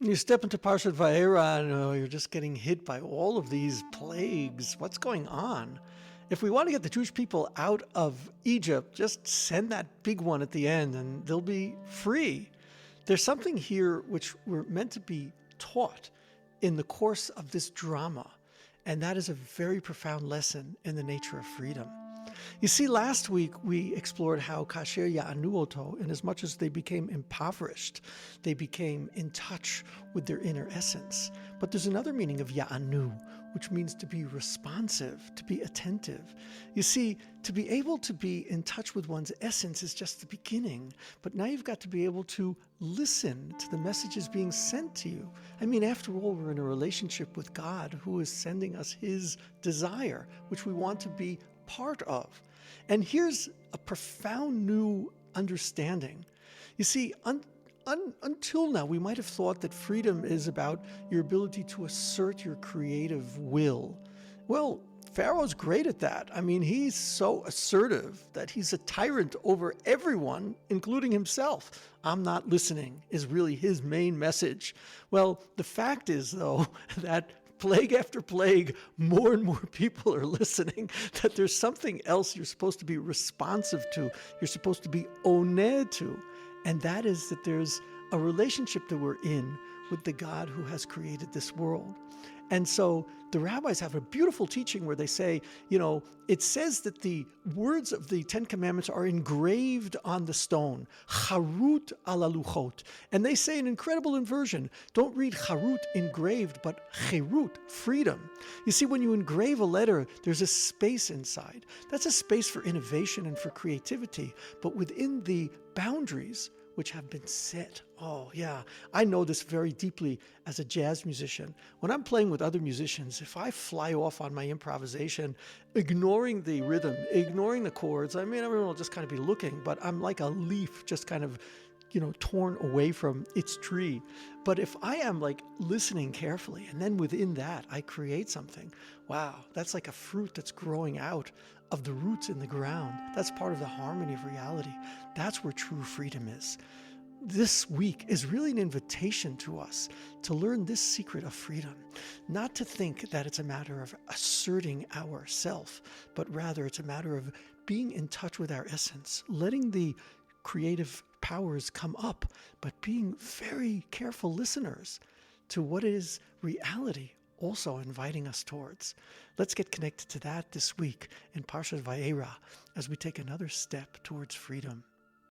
You step into Parshat Va'eira and you're just getting hit by all of these plagues. What's going on? If we want to get the Jewish people out of Egypt, just send that big one at the end and they'll be free. There's something here which we're meant to be taught in the course of this drama, and that is a very profound lesson in the nature of freedom. You see, last week we explored how kasher ya'anu oto, in as much as they became impoverished, they became in touch with their inner essence. But there's another meaning of ya'anu, which means to be responsive, to be attentive. You see, to be able to be in touch with one's essence is just the beginning, but now you've got to be able to listen to the messages being sent to you. I mean, after all, we're in a relationship with God who is sending us His desire, which we want to be part of. And here's a profound new understanding. You see, until now, we might have thought that freedom is about your ability to assert your creative will. Well, Pharaoh's great at that. I mean, he's so assertive that he's a tyrant over everyone, including himself. I'm not listening is really his main message. Well, the fact is, though, that plague after plague, more and more people are listening, that there's something else you're supposed to be responsive to, you're supposed to be oneh to, and that is that there's a relationship that we're in with the God who has created this world. And so the rabbis have a beautiful teaching where they say, it says that the words of the Ten Commandments are engraved on the stone, Cheirut ala luchot. And they say an incredible inversion. Don't read Cheirut, engraved, but Cheirut, freedom. You see, when you engrave a letter, there's a space inside. That's a space for innovation and for creativity, but within the boundaries which have been set. Oh, yeah. I know this very deeply as a jazz musician. When I'm playing with other musicians, if I fly off on my improvisation, ignoring the rhythm, ignoring the chords, I mean, everyone will just kind of be looking, but I'm like a leaf just kind of, torn away from its tree. But if I am like listening carefully, and then within that, I create something, wow, that's like a fruit that's growing out of the roots in the ground. That's part of the harmony of reality. That's where true freedom is. This week is really an invitation to us to learn this secret of freedom, not to think that it's a matter of asserting our self, but rather it's a matter of being in touch with our essence, letting the creative powers come up, but being very careful listeners to what is reality also inviting us towards. Let's get connected to that this week in Parshat Va'eira as we take another step towards freedom.